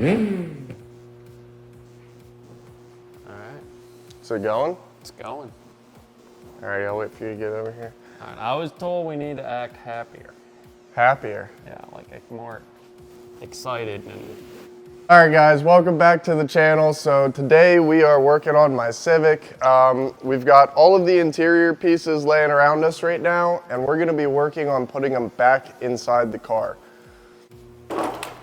Alright. Is it going? It's going. Alright, I'll wait for you to get over here. Alright, I was told we need to act happier. Happier? Yeah, like more excited and... Alright guys, welcome back to the channel. So today we are working on my Civic. We've got all of the interior pieces laying around us right now, and we're gonna be working on putting them back inside the car.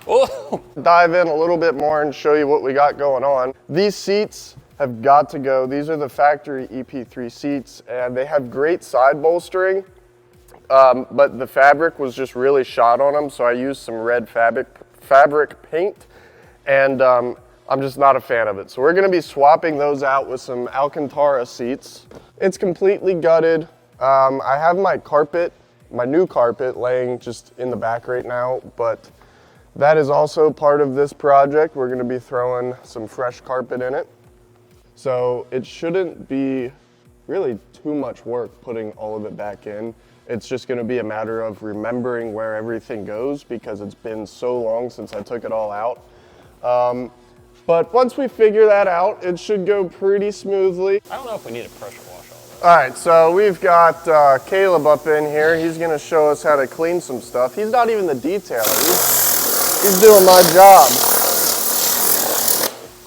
Oh! Dive in a little bit more and show you what we got going on. These seats have got to go. These are the factory Ep3 seats, and they have great side bolstering, but the fabric was just really shot on them, so I used some red fabric paint, and I'm just not a fan of it. So we're gonna be swapping those out with some Alcantara seats. It's completely gutted. I have my carpet, my new carpet, laying just in the back right now, but that is also part of this project. We're gonna be throwing some fresh carpet in it. So it shouldn't be really too much work putting all of it back in. It's just gonna be a matter of remembering where everything goes because it's been so long since I took it all out. But once we figure that out, it should go pretty smoothly. I don't know if we need a pressure wash all of it. All right, so we've got Caleb up in here. He's gonna show us how to clean some stuff. He's not even the detailer. He's doing my job.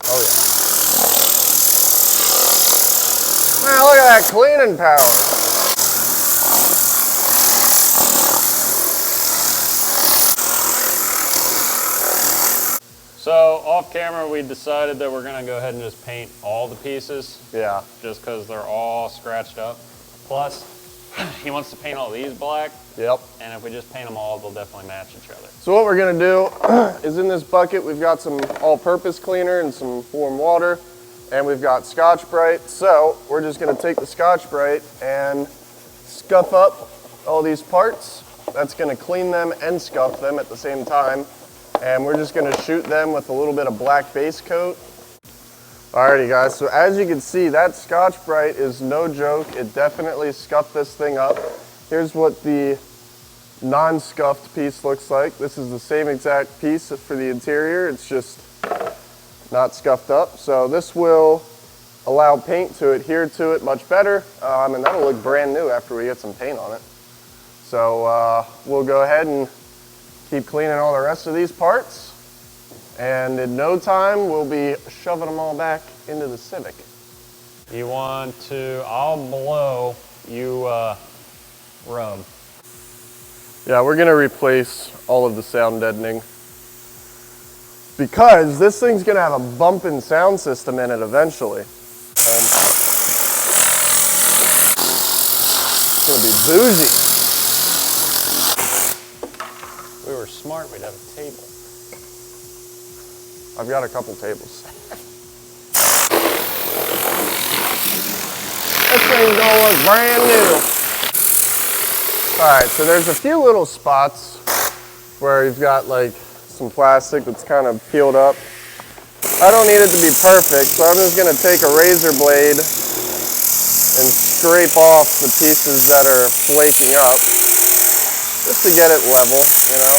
Oh yeah. Man, look at that cleaning power. So off camera, we decided that we're gonna go ahead and just paint all the pieces. Yeah. Just because they're all scratched up. Plus, he wants to paint all these black. Yep. And if we just paint them all, they'll definitely match each other. So what we're gonna do is in this bucket, we've got some all-purpose cleaner and some warm water, and we've got Scotch-Brite. So we're just gonna take the Scotch-Brite and scuff up all these parts. That's gonna clean them and scuff them at the same time. And we're just gonna shoot them with a little bit of black base coat. Alrighty guys, so as you can see, that Scotch-Brite is no joke. It definitely scuffed this thing up. Here's what the non-scuffed piece looks like. This is the same exact piece for the interior. It's just not scuffed up. So this will allow paint to adhere to it much better. And that'll look brand new after we get some paint on it. So we'll go ahead and keep cleaning all the rest of these parts. And in no time, we'll be shoving them all back into the Civic. You want to, I'll blow, you rub. Yeah, we're gonna replace all of the sound deadening because this thing's gonna have a bumping sound system in it eventually. It's gonna be bougie. If we were smart, we'd have a table. I've got a couple tables. This thing's gonna look brand new. All right, so there's a few little spots where you've got like some plastic that's kind of peeled up. I don't need it to be perfect, so I'm just gonna take a razor blade and scrape off the pieces that are flaking up, just to get it level, you know.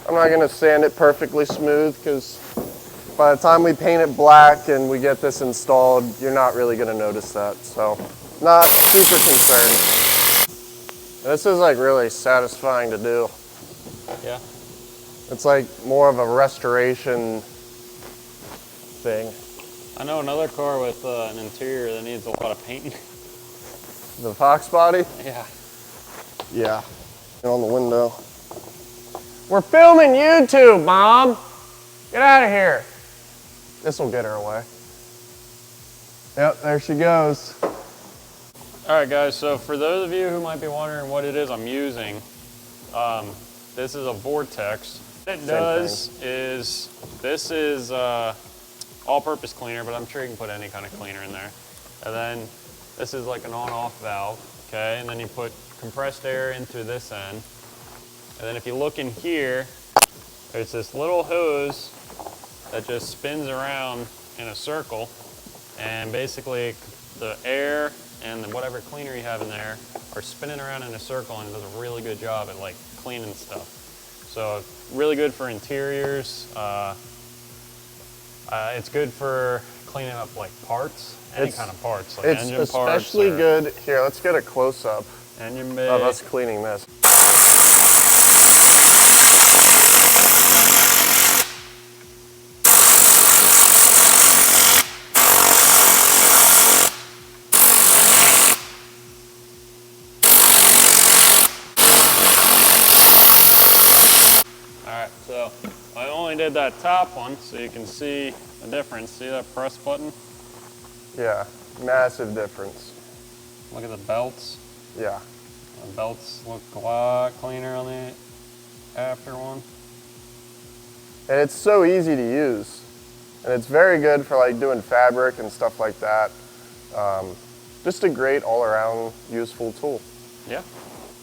I'm not gonna sand it perfectly smooth because by the time we paint it black and we get this installed, you're not really gonna notice that. So, not super concerned. This is like really satisfying to do. Yeah. It's like more of a restoration thing. I know another car with an interior that needs a lot of painting. The Fox body? Yeah. Yeah. And on the window. We're filming YouTube, Mom! Get out of here. This will get her away. Yep, there she goes. All right, guys, so for those of you who might be wondering what it is I'm using, this is a Vortex. What it does is, this is all-purpose cleaner, but I'm sure you can put any kind of cleaner in there. And then this is like an on-off valve, okay? And then you put compressed air into this end. And then if you look in here, there's this little hose that just spins around in a circle, and basically the air and whatever cleaner you have in there are spinning around in a circle, and it does a really good job at like cleaning stuff. So really good for interiors. It's good for cleaning up like parts, any kind of parts, like it's engine parts. It's especially good. Here, let's get a close up Engine bay. of us cleaning this. Alright, so I only did that top one so you can see the difference. See that press button? Yeah, massive difference. Look at the belts. Yeah. The belts look a lot cleaner on the after one. And it's so easy to use. And it's very good for like doing fabric and stuff like that. Just a great all-around useful tool. Yeah.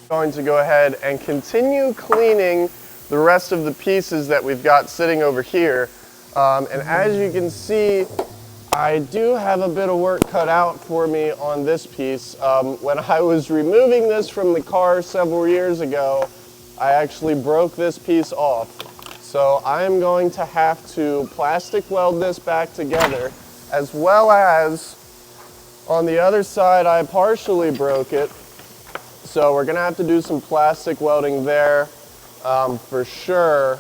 Going to go ahead and continue cleaning the rest of the pieces that we've got sitting over here. And as you can see, I do have a bit of work cut out for me on this piece. When I was removing this from the car several years ago, I actually broke this piece off. So I am going to have to plastic weld this back together, as well as on the other side I partially broke it. So we're gonna have to do some plastic welding there for sure.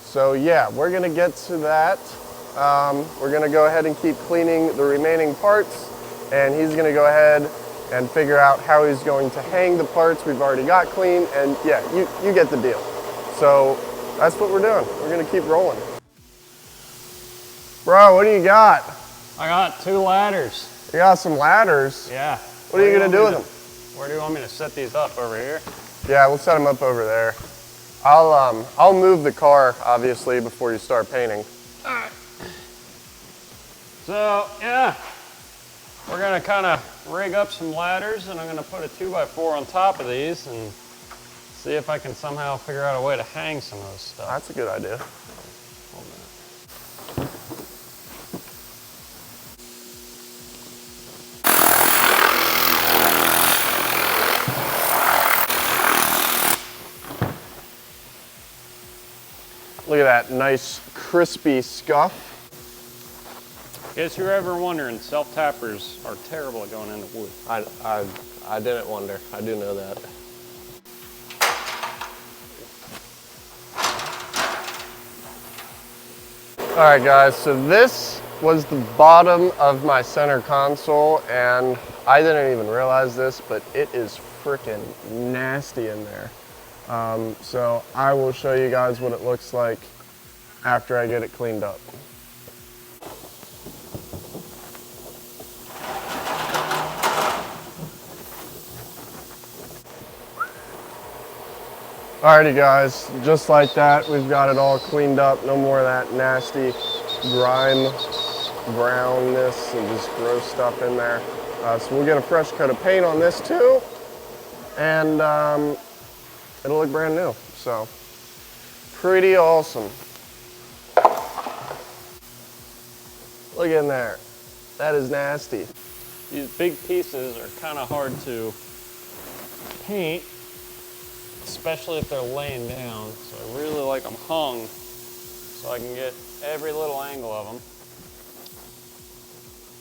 So yeah, we're gonna get to that. We're gonna go ahead and keep cleaning the remaining parts, and he's gonna go ahead and figure out how he's going to hang the parts we've already got clean, and yeah, you get the deal. So that's what we're doing. We're gonna keep rolling. Bro, what do you got? I got 2 ladders. You got some ladders? Yeah. What are you gonna do with them? Where do you want me to set these up? Over here? Yeah, we'll set them up over there. I'll move the car, obviously, before you start painting. All right. So, yeah, we're gonna kind of rig up some ladders, and I'm gonna put a 2x4 on top of these and see if I can somehow figure out a way to hang some of this stuff. That's a good idea. Hold a minute. Look at that nice crispy scuff. Guess you're ever wondering, self-tappers are terrible at going into wood. I didn't wonder. I do know that. All right, guys, so this was the bottom of my center console, and I didn't even realize this, but it is freaking nasty in there. So I will show you guys what it looks like after I get it cleaned up. Alrighty guys, just like that, we've got it all cleaned up. No more of that nasty grime, brownness, and just gross stuff in there. So we'll get a fresh coat of paint on this too, and it'll look brand new. So, pretty awesome. Look in there. That is nasty. These big pieces are kind of hard to paint, especially if they're laying down. So I really like them hung so I can get every little angle of them.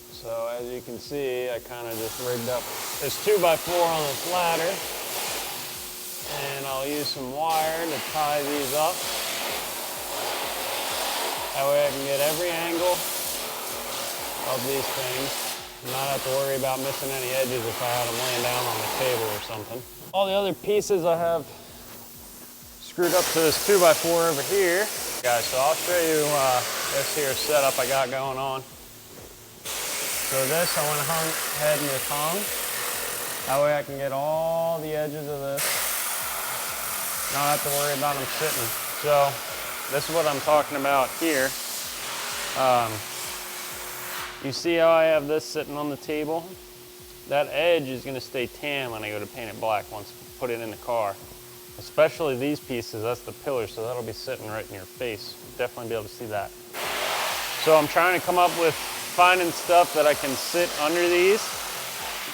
So as you can see, I kind of just rigged up this 2x4 on this ladder, and I'll use some wire to tie these up. That way I can get every angle of these things and not have to worry about missing any edges if I had them laying down on the table or something. All the other pieces I have screwed up to this 2x4 over here. Guys, so I'll show you this here setup I got going on. So this I went ahead and just hung. That way I can get all the edges of this. Not have to worry about them sitting. So this is what I'm talking about here. You see how I have this sitting on the table? That edge is gonna stay tan when I go to paint it black once I put it in the car. Especially these pieces, that's the pillar, so that'll be sitting right in your face. You'll definitely be able to see that. So I'm trying to come up with finding stuff that I can sit under these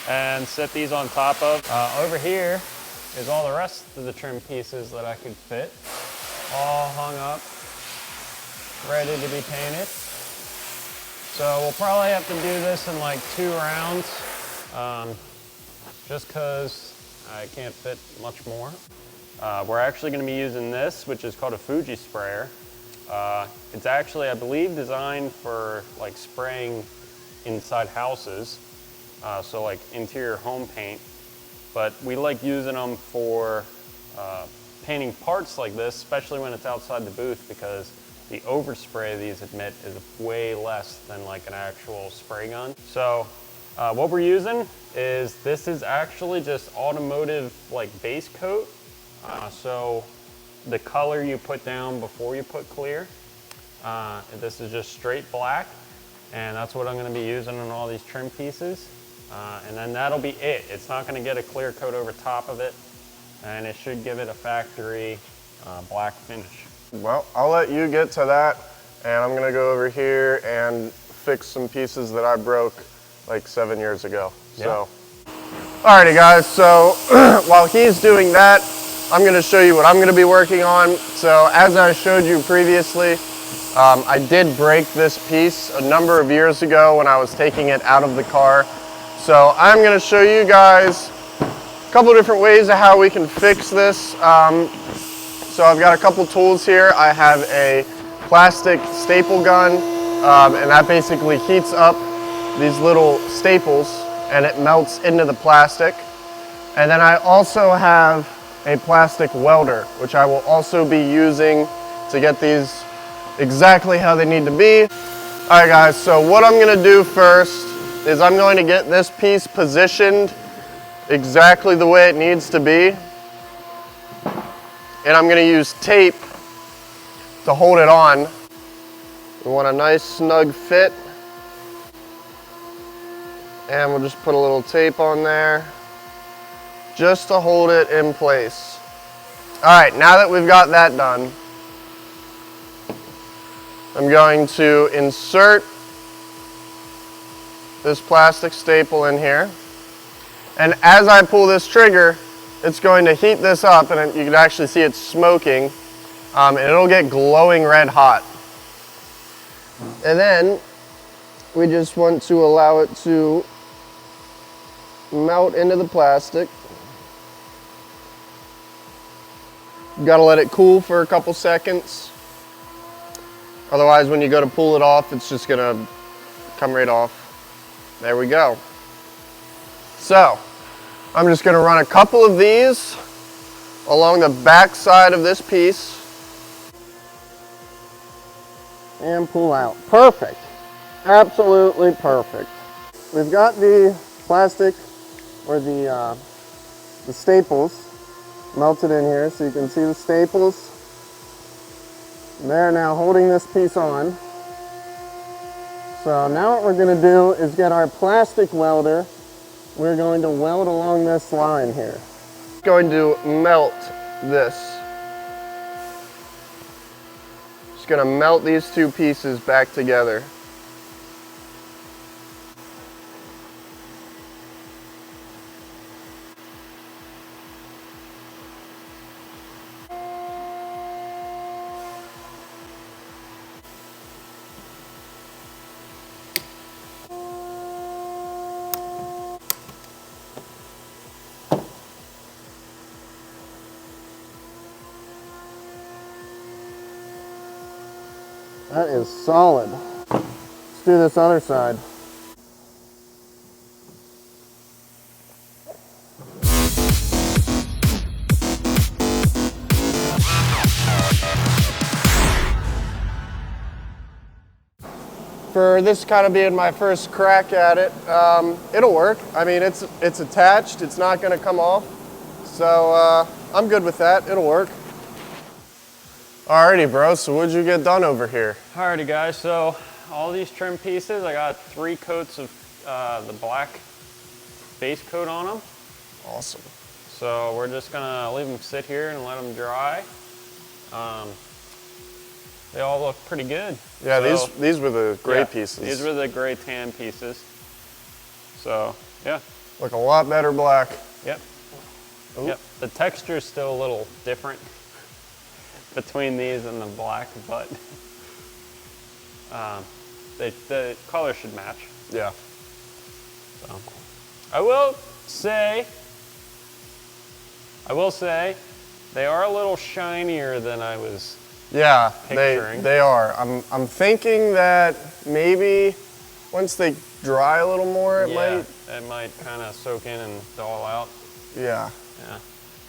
and set these on top of. Over here is all the rest of the trim pieces that I could fit, all hung up, ready to be painted. So we'll probably have to do this in like 2 rounds, just because I can't fit much more. We're actually going to be using this, which is called a Fuji sprayer. It's actually, I believe, designed for like spraying inside houses, so like interior home paint. But we like using them for painting parts like this, especially when it's outside the booth, because the overspray these emit is way less than like an actual spray gun. So what we're using is, this is actually just automotive like base coat. So the color you put down before you put clear, this is just straight black, and that's what I'm going to be using on all these trim pieces. And then that'll be it. It's not going to get a clear coat over top of it, and it should give it a factory black finish. Well, I'll let you get to that, and I'm gonna go over here and fix some pieces that I broke like 7 years ago. Yeah. So, alrighty guys, so while he's doing that, I'm gonna show you what I'm gonna be working on. So as I showed you previously, I did break this piece a number of years ago when I was taking it out of the car. So I'm gonna show you guys a couple different ways of how we can fix this. So I've got a couple tools here. I have a plastic staple gun, and that basically heats up these little staples and it melts into the plastic. And then I also have a plastic welder, which I will also be using to get these exactly how they need to be. All right guys, so what I'm gonna do first is I'm going to get this piece positioned exactly the way it needs to be. And I'm going to use tape to hold it on. We want a nice snug fit. And we'll just put a little tape on there just to hold it in place. All right, now that we've got that done, I'm going to insert this plastic staple in here. And as I pull this trigger, it's going to heat this up, and you can actually see it smoking, and it'll get glowing red hot. And then we just want to allow it to melt into the plastic. You gotta let it cool for a couple seconds. Otherwise, when you go to pull it off, it's just gonna come right off. There we go. So, I'm just going to run a couple of these along the back side of this piece and pull out. Perfect. Absolutely perfect. We've got the plastic, or the staples melted in here, so you can see the staples. They're now holding this piece on. So now what we're going to do is get our plastic welder. We're going to weld along this line here. Going to melt this. Just going to melt these two pieces back together. That is solid. Let's do this other side. For this kind of being my first crack at it, it'll work. I mean, it's attached. It's not going to come off. So I'm good with that. It'll work. Alrighty, bro, so what'd you get done over here? Alrighty guys, so all these trim pieces, I got 3 coats of the black base coat on them. Awesome. So we're just gonna leave them sit here and let them dry. They all look pretty good. Yeah, so, these were the gray pieces. These were the gray tan pieces. So, yeah. Look a lot better black. Yep. Ooh. Yep. The texture is still a little different between these and the black, but the color should match. Yeah. So, I will say, they are a little shinier than I was picturing. They are. I'm thinking that maybe once they dry a little more, it might kind of soak in and dull out. Yeah. Yeah.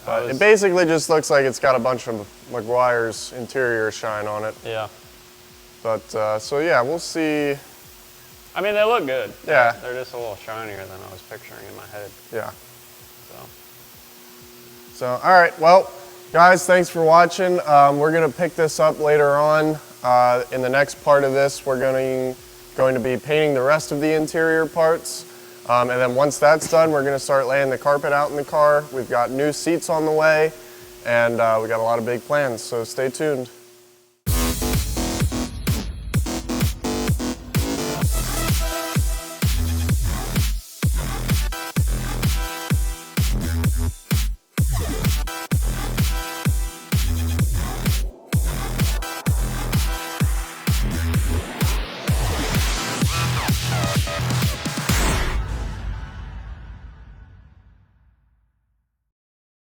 But it basically just looks like it's got a bunch of Meguiar's interior shine on it. Yeah. But, so yeah, we'll see. I mean, they look good. Yeah. They're just a little shinier than I was picturing in my head. Yeah. So, all right, well, guys, thanks for watching. We're going to pick this up later on. In the next part of this, we're going to be painting the rest of the interior parts. And then once that's done, we're going to start laying the carpet out in the car. We've got new seats on the way, and we got a lot of big plans, so stay tuned.